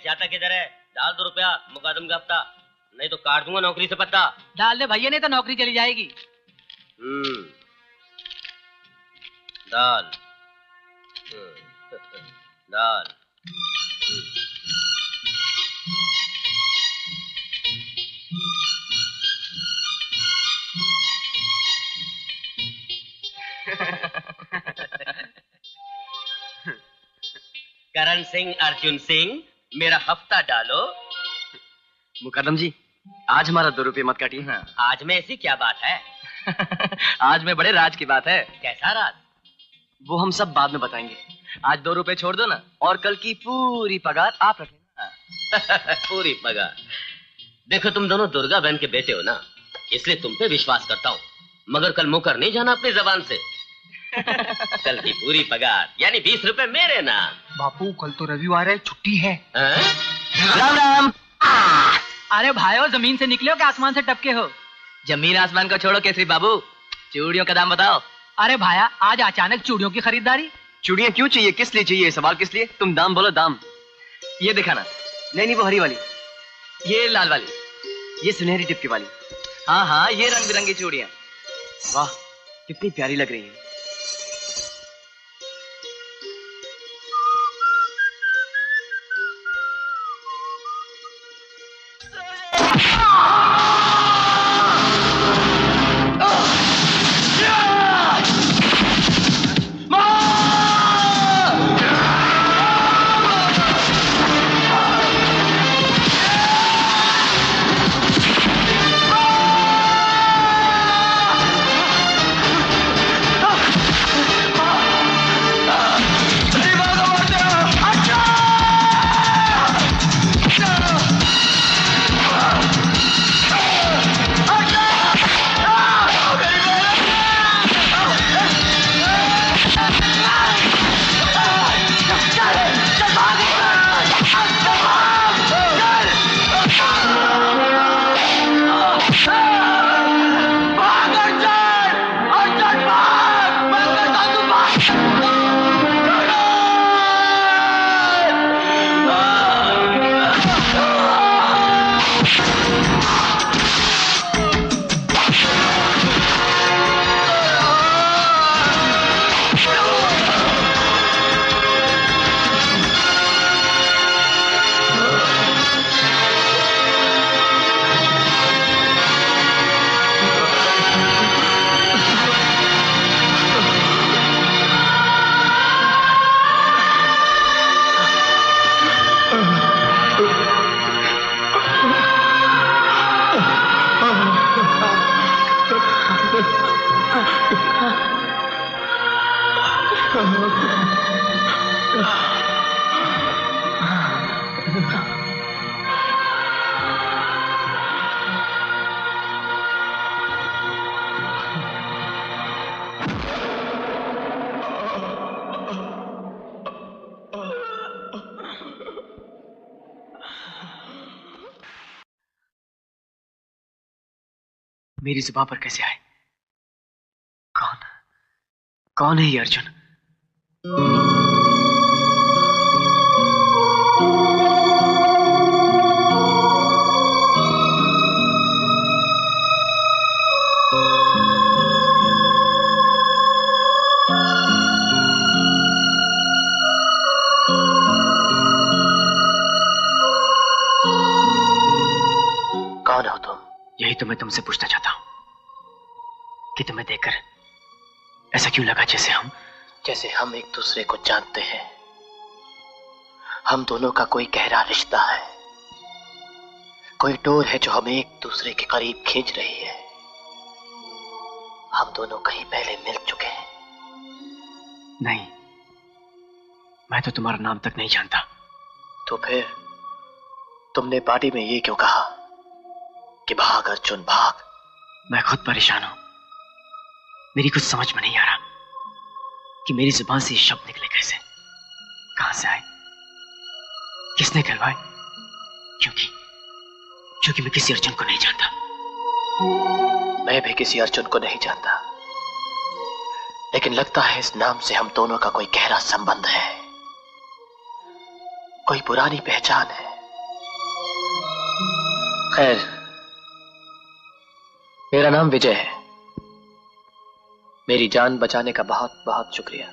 जाता किधर है? डाल 2 रुपया मुकदम का हफ्ता, नहीं तो काट दूंगा नौकरी से पत्ता। डाल दे भैया, नहीं तो नौकरी चली जाएगी। डाल डाल। करण सिंह, अर्जुन सिंह, मेरा हफ्ता डालो। मुकदम जी, आज हमारा 2 रुपये मत काटिए। हाँ, आज में ऐसी क्या बात है? आज में बड़े राज की बात है। कैसा राज? वो हम सब बाद में बताएंगे। आज 2 रुपये छोड़ दो ना, और कल की पूरी पगार आप रखें। पूरी पगार? देखो, तुम दोनों दुर्गा बहन के बेटे हो ना, इसलिए तुम पे विश्वास करता हूँ, मगर कल मुकर नहीं जाना अपनी जबान से। कल की पूरी पगार यानी 20 रुपए मेरे नाम। बापू, कल तो रविवार है, छुट्टी है। राम राम। अरे भाइयों, जमीन से निकले हो कि आसमान से टपके हो? जमीन आसमान को छोड़ो केसरी बाबू, चूड़ियों का दाम बताओ। अरे भाया, आज अचानक चूड़ियों की खरीदारी? चूड़ियां क्यों चाहिए, किस लिए चाहिए, सवाल किस लिए? तुम दाम बोलो, दाम। ये दिखाना। नहीं, वो हरी वाली, ये लाल वाली, ये सुनहरी टिप की वाली। हाँ हाँ, ये रंग बिरंगी चूड़ियां। वाह, कितनी प्यारी लग रही है। मेरी जुबान पर कैसे आए? कौन है ये अर्जुन? कौन हो तुम? यही तो मैं तुमसे पूछना चाहता हूं कि तुम्हें देखकर ऐसा क्यों लगा जैसे हम एक दूसरे को जानते हैं। हम दोनों का कोई गहरा रिश्ता है, कोई डोर है जो हमें एक दूसरे के करीब खींच रही है। हम दोनों कहीं पहले मिल चुके हैं। नहीं, मैं तो तुम्हारा नाम तक नहीं जानता। तो फिर तुमने बाड़ी में ये क्यों कहा कि भाग अर्जुन भाग? मैं खुद परेशान हूं। मेरी कुछ समझ में नहीं आ रहा कि मेरी जुबान से ये शब्द निकले कैसे, कहां से आए, किसने करवाए। क्योंकि मैं किसी अर्जुन को नहीं जानता। मैं भी किसी अर्जुन को नहीं जानता, लेकिन लगता है इस नाम से हम दोनों का कोई गहरा संबंध है, कोई पुरानी पहचान है। खैर, मेरा नाम विजय है। मेरी जान बचाने का बहुत बहुत शुक्रिया।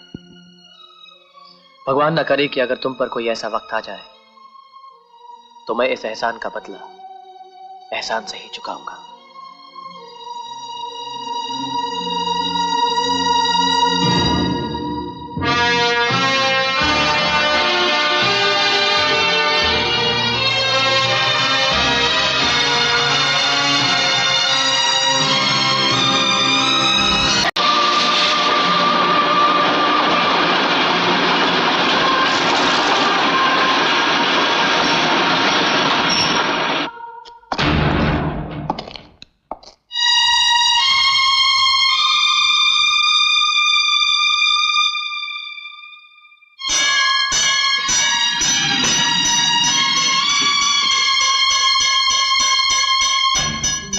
भगवान न करे कि अगर तुम पर कोई ऐसा वक्त आ जाए तो मैं इस एहसान का बदला एहसान से ही चुकाऊंगा।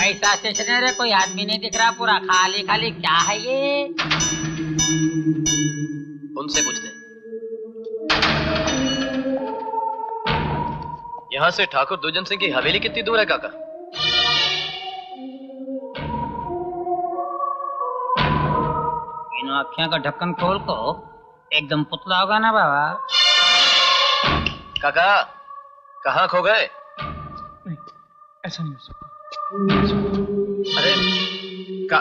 कैसा स्टेशन है रे? कोई आदमी नहीं दिख रहा, पूरा खाली खाली। क्या है ये? उनसे पूछते हैं। यहां से ठाकुर दुर्जन सिंह की हवेली कितनी दूर है काका? इन आँखों का ढक्कन खोल को एकदम पुतला होगा ना बाबा। काका कहाँ खो गए? ऐसा नहीं हो सकता। अरे का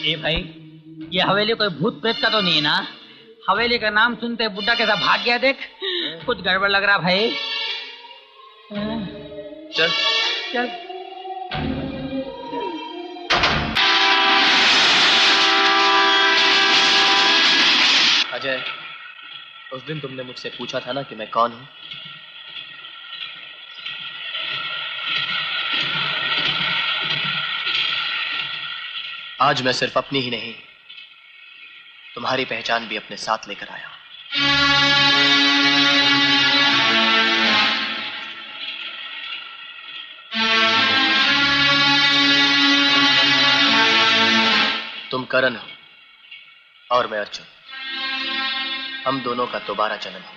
ए भाई, ये हवेली कोई भूत प्रेत का तो नहीं है ना? हवेली का नाम सुनते बुड्ढा कैसा भाग गया, देख। कुछ गड़बड़ लग रहा भाई। चल चल। अजय, उस दिन तुमने मुझसे पूछा था ना कि मैं कौन हूं। आज मैं सिर्फ अपनी ही नहीं, तुम्हारी पहचान भी अपने साथ लेकर आया हूं। तुम करण हो और मैं अर्जुन। हम दोनों का दोबारा जन्म हुआ है।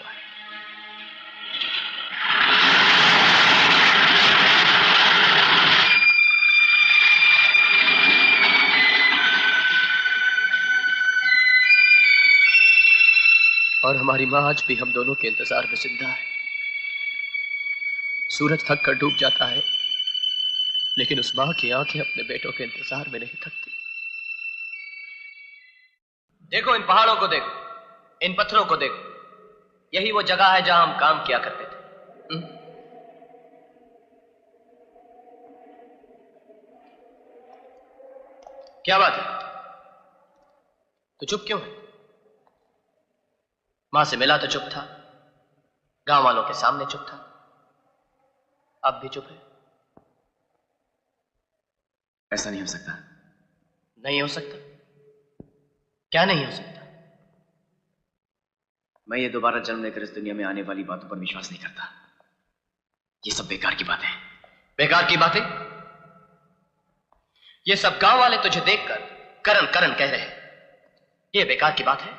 और हमारी मां आज भी हम दोनों के इंतजार में जिंदा है। सूरज थक कर डूब जाता है, लेकिन उस मां की आंखें अपने बेटों के इंतजार में नहीं थकती। देखो इन पहाड़ों को, देखो इन पत्थरों को, देखो। यही वो जगह है जहां हम काम किया करते थे। क्या बात है? तो चुप क्यों है? मां से मिला तो चुप था, गांव वालों के सामने चुप था, अब भी चुप है। ऐसा नहीं हो सकता। नहीं हो सकता? क्या नहीं हो सकता? मैं ये दोबारा जन्म लेकर इस दुनिया में आने वाली बातों पर विश्वास नहीं करता। ये सब बेकार की बातें। बेकार की बातें? ये सब गांव वाले तुझे देखकर करण करण कह रहे हैं, ये बेकार की बात है?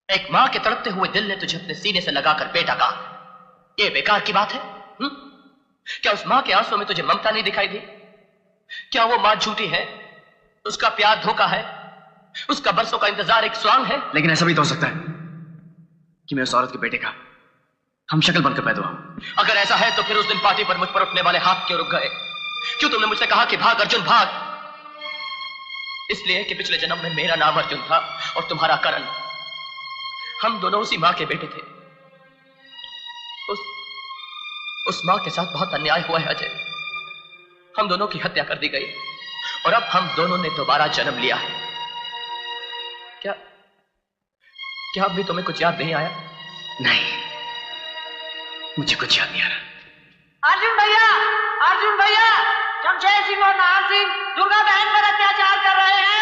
एक मां के तड़पते हुए दिल ने तुझे अपने सीने से लगाकर बेटा कहा, ये बेकार की बात है? क्या उस मां के आंसुओं में तुझे ममता नहीं दिखाई दी? क्या वो मां झूठी है? उसका प्यार धोखा है? उसका बरसों का इंतजार एक स्वांग है? लेकिन ऐसा भी तो हो सकता है कि मैं उस औरत के बेटे का हम शक्ल बनकर पैदा हुआ। अगर ऐसा है तो फिर उस दिन पार्टी पर मुझ पर उठने वाले हाथ क्यों रुक गए? क्यों तुमने मुझसे कहा कि भाग अर्जुन भाग? इसलिए कि पिछले जन्म में मेरा नाम अर्जुन था और तुम्हारा करण। हम दोनों उसी मां के बेटे थे। उस मां के साथ बहुत अन्याय हुआ है अजय। हम दोनों की हत्या कर दी गई और अब हम दोनों ने दोबारा जन्म लिया है। क्या अब भी तुम्हें कुछ याद नहीं आया? नहीं, मुझे कुछ याद नहीं आ रहा। अर्जुन भैया, अर्जुन भैया, शमशेर सिंह और नाहर सिंह दुर्गा बहन पर अत्याचार कर रहे हैं।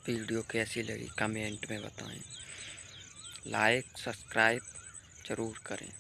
वीडियो कैसी लगी कमेंट में बताएं। लाइक सब्सक्राइब जरूर करें।